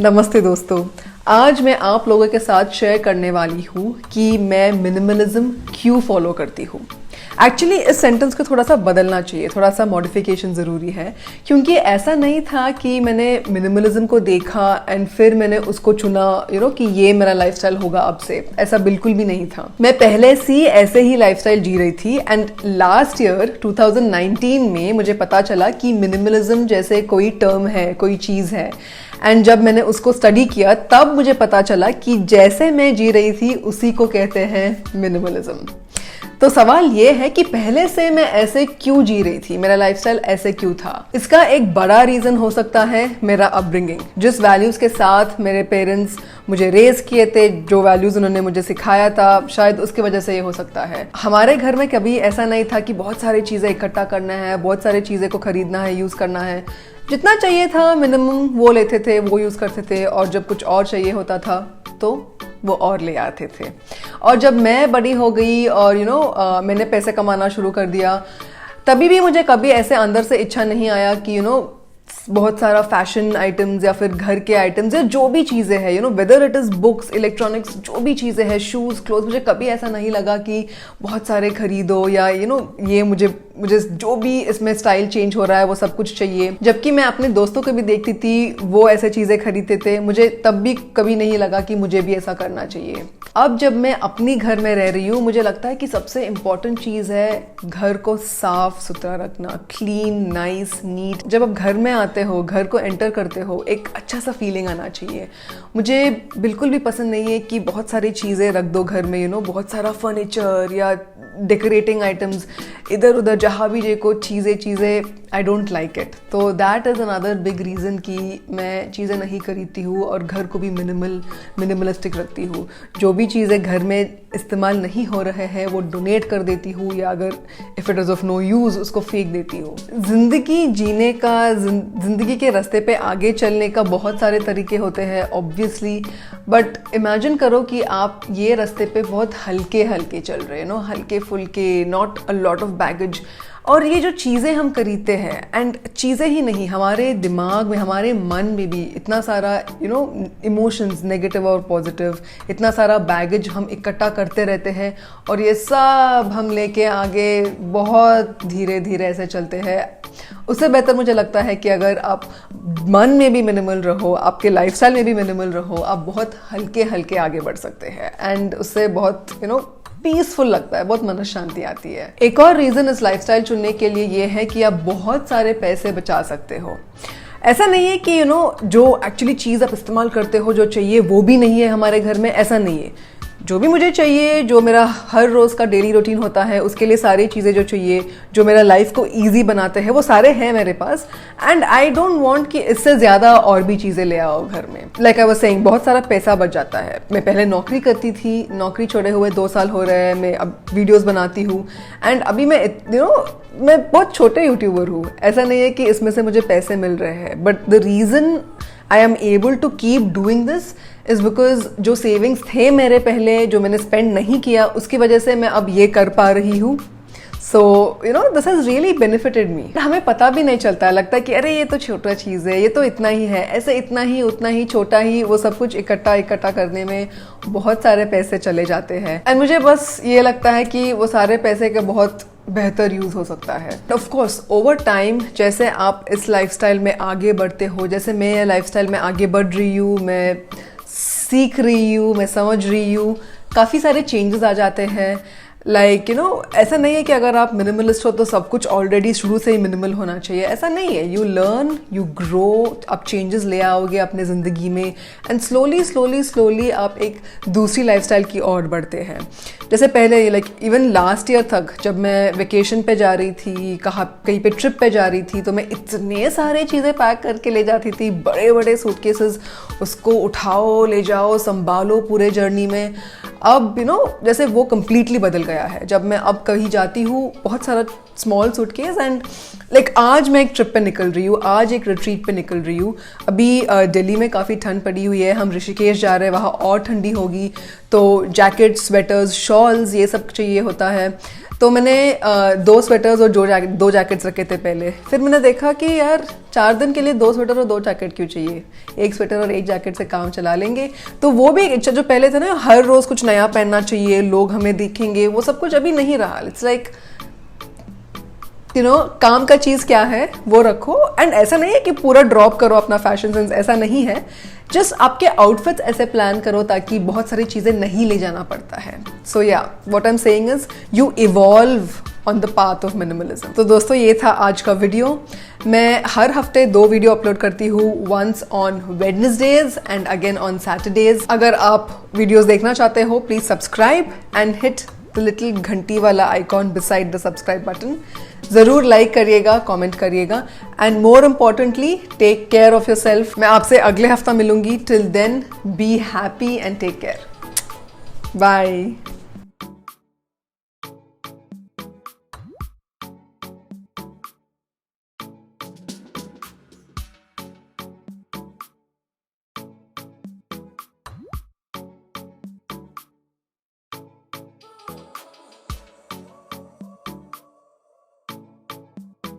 नमस्ते दोस्तों, आज मैं आप लोगों के साथ शेयर करने वाली हूँ कि मैं मिनिमलिज्म क्यों फॉलो करती हूँ। एक्चुअली इस सेंटेंस को थोड़ा सा बदलना चाहिए, थोड़ा सा मॉडिफिकेशन ज़रूरी है, क्योंकि ऐसा नहीं था कि मैंने मिनिमलिज्म को देखा एंड फिर मैंने उसको चुना कि ये मेरा लाइफस्टाइल होगा अब से। ऐसा बिल्कुल भी नहीं था। मैं पहले से ऐसे ही लाइफस्टाइल जी रही थी एंड लास्ट ईयर 2019 में मुझे पता चला कि मिनिमलिज्म जैसे कोई टर्म है, कोई चीज़ है। एंड जब मैंने उसको स्टडी किया तब मुझे पता चला कि जैसे मैं जी रही थी उसी को कहते हैं मिनिमलिज्म। तो सवाल ये है कि पहले से मैं ऐसे क्यों जी रही थी, मेरा लाइफस्टाइल ऐसे क्यों था। इसका एक बड़ा रीज़न हो सकता है मेरा अपब्रिंगिंग, जिस वैल्यूज़ के साथ मेरे पेरेंट्स मुझे रेज किए थे, जो वैल्यूज़ उन्होंने मुझे सिखाया था, शायद उसकी वजह से ये हो सकता है। हमारे घर में कभी ऐसा नहीं था कि बहुत सारी चीज़ें इकट्ठा करना है, बहुत सारी चीज़ें को खरीदना है, यूज़ करना है। जितना चाहिए था मिनिमम वो लेते थे, वो यूज़ करते थे, और जब कुछ और चाहिए होता था तो वो और ले आते थे। और जब मैं बड़ी हो गई और मैंने पैसे कमाना शुरू कर दिया, तभी भी मुझे कभी ऐसे अंदर से इच्छा नहीं आया कि बहुत सारा फैशन आइटम्स या फिर घर के आइटम्स या जो भी चीज़ें हैं, whether it is books, electronics, जो भी चीज़ें हैं, शूज़, क्लोथ, मुझे कभी ऐसा नहीं लगा कि बहुत सारे खरीदो या ये मुझे जो भी इसमें स्टाइल चेंज हो रहा है वो सब कुछ चाहिए। जबकि मैं अपने दोस्तों को भी देखती थी, वो ऐसे चीज़ें खरीदते थे, मुझे तब भी कभी नहीं लगा कि मुझे भी ऐसा करना चाहिए। अब जब मैं अपनी घर में रह रही हूँ, मुझे लगता है कि सबसे इम्पॉर्टेंट चीज़ है घर को साफ सुथरा रखना, क्लीन, नाइस, नीट। जब आप घर में आते हो, घर को एंटर करते हो, एक अच्छा सा फीलिंग आना चाहिए। मुझे बिल्कुल भी पसंद नहीं है कि बहुत सारी चीज़ें रख दो घर में, बहुत सारा फर्नीचर या डेकोरेटिंग आइटम्स इधर उधर, जहाँ भी देखो चीज़ें, आई डोंट लाइक इट। तो that is another big reason कि मैं चीज़ें नहीं खरीदती हूँ और घर को भी मिनिमलिस्टिक रखती हूँ। जो भी चीज़ें घर में इस्तेमाल नहीं हो रहे हैं वो डोनेट कर देती हूँ, या अगर if it is of no use उसको फेंक देती हूँ। ज़िंदगी जीने का, ज़िंदगी के रास्ते पे आगे चलने का बहुत सारे तरीके होते हैं ऑब्वियसली, बट इमेजिन करो कि आप ये रास्ते पे बहुत हल्के हल्के चल रहे हैं, हल्के फुल्के, not a lot of baggage. और ये जो चीज़ें हम खरीदते हैं, एंड चीज़ें ही नहीं, हमारे दिमाग में, हमारे मन में भी इतना सारा इमोशंस, नेगेटिव और पॉजिटिव, इतना सारा बैगेज हम इकट्ठा करते रहते हैं, और ये सब हम लेके आगे बहुत धीरे धीरे ऐसे चलते हैं। उससे बेहतर मुझे लगता है कि अगर आप मन में भी मिनिमल रहो, आपके लाइफस्टाइल में भी मिनिमल रहो, आप बहुत हल्के हल्के आगे बढ़ सकते हैं, एंड उससे बहुत पीसफुल लगता है, बहुत मन शांति आती है। एक और रीज़न इस लाइफस्टाइल चुनने के लिए ये है कि आप बहुत सारे पैसे बचा सकते हो। ऐसा नहीं है कि जो एक्चुअली चीज़ आप इस्तेमाल करते हो, जो चाहिए वो भी नहीं है हमारे घर में, ऐसा नहीं है। जो भी मुझे चाहिए, जो मेरा हर रोज़ का डेली रूटीन होता है, उसके लिए सारी चीज़ें जो चाहिए, जो मेरा लाइफ को ईजी बनाते हैं, वो सारे हैं मेरे पास। एंड आई डोंट वांट कि इससे ज़्यादा और भी चीज़ें ले आओ घर में। लाइक आई वाज सेइंग, बहुत सारा पैसा बच जाता है। मैं पहले नौकरी करती थी, नौकरी छोड़े हुए 2 साल हो रहे हैं, मैं अब वीडियोज़ बनाती हूँ, एंड अभी मैं बहुत छोटे यूट्यूबर हूँ। ऐसा नहीं है कि इसमें से मुझे पैसे मिल रहे हैं, but the reason I am able to keep doing this is because जो सेविंग्स थे मेरे पहले, जो मैंने स्पेंड नहीं किया, उसकी वजह से मैं अब ये कर पा रही हूँ। So this has really benefited me. हमें पता भी नहीं चलता, लगता है कि अरे ये तो छोटा चीज़ है, ये तो इतना ही है, ऐसे इतना ही, उतना ही, छोटा ही, वो सब कुछ इकट्ठा करने में बहुत सारे पैसे चले जाते हैं। एंड मुझे बस ये लगता है कि वो सारे पैसे का बहुत बेहतर यूज़ हो सकता है। ऑफ कोर्स ओवर टाइम जैसे आप इस लाइफस्टाइल में आगे बढ़ते हो, जैसे मैं लाइफस्टाइल में आगे बढ़ रही हूँ, मैं सीख रही हूँ, मैं समझ रही हूँ, काफ़ी सारे चेंजेस आ जाते हैं। लाइक ऐसा नहीं है कि अगर आप मिनिमलिस्ट हो तो सब कुछ ऑलरेडी शुरू से ही मिनिमल होना चाहिए, ऐसा नहीं है। यू लर्न, यू ग्रो, आप चेंजेस ले आओगे अपने ज़िंदगी में, एंड स्लोली आप एक दूसरी लाइफस्टाइल की ओर बढ़ते हैं। जैसे पहले लाइक इवन लास्ट ईयर तक जब मैं वेकेशन पे जा रही थी, कहीं पे ट्रिप पे जा रही थी, तो मैं इतने सारे चीज़ें पैक करके ले जाती थी, बड़े बड़े सूटकेसेस, उसको उठाओ, ले जाओ, संभालो पूरे जर्नी में। अब जैसे वो कम्प्लीटली बदल गया है। जब मैं अब कहीं जाती हूँ, बहुत सारा स्मॉल सूटकेस, एंड लाइक आज मैं एक ट्रिप पे निकल रही हूँ, आज एक रिट्रीट पे निकल रही हूँ। अभी दिल्ली में काफ़ी ठंड पड़ी हुई है, हम ऋषिकेश जा रहे हैं, वहाँ और ठंडी होगी, तो जैकेट, स्वेटर्स, शॉल्स, ये सब चाहिए होता है। तो मैंने 2 स्वेटर्स और दो जैकेट्स रखे थे पहले। फिर मैंने देखा कि यार 4 दिन के लिए 2 स्वेटर और 2 जैकेट क्यों चाहिए, 1 स्वेटर और 1 जैकेट से काम चला लेंगे। तो वो भी एक इच्छा जो पहले था ना, हर रोज कुछ नया पहनना चाहिए, लोग हमें देखेंगे, वो सब कुछ अभी नहीं रहा। इट्स लाइक काम का चीज क्या है वो रखो। एंड ऐसा नहीं है कि पूरा ड्रॉप करो अपना फैशन सेंस, ऐसा नहीं है। जस्ट आपके आउटफिट्स ऐसे प्लान करो ताकि बहुत सारी चीजें नहीं ले जाना पड़ता है। सो या what I am saying is you evolve on the path of minimalism. तो दोस्तों ये था आज का वीडियो। मैं हर हफ्ते 2 वीडियो अपलोड करती हूँ, once on Wednesdays and again on Saturdays. अगर आप वीडियोस देखना चाहते हो please subscribe and hit the little घंटी वाला icon beside the subscribe button. जरूर लाइक करिएगा, कमेंट करिएगा and more importantly take care of yourself. मैं आपसे अगले हफ्ता मिलूंगी। Till then be happy and take care. Bye.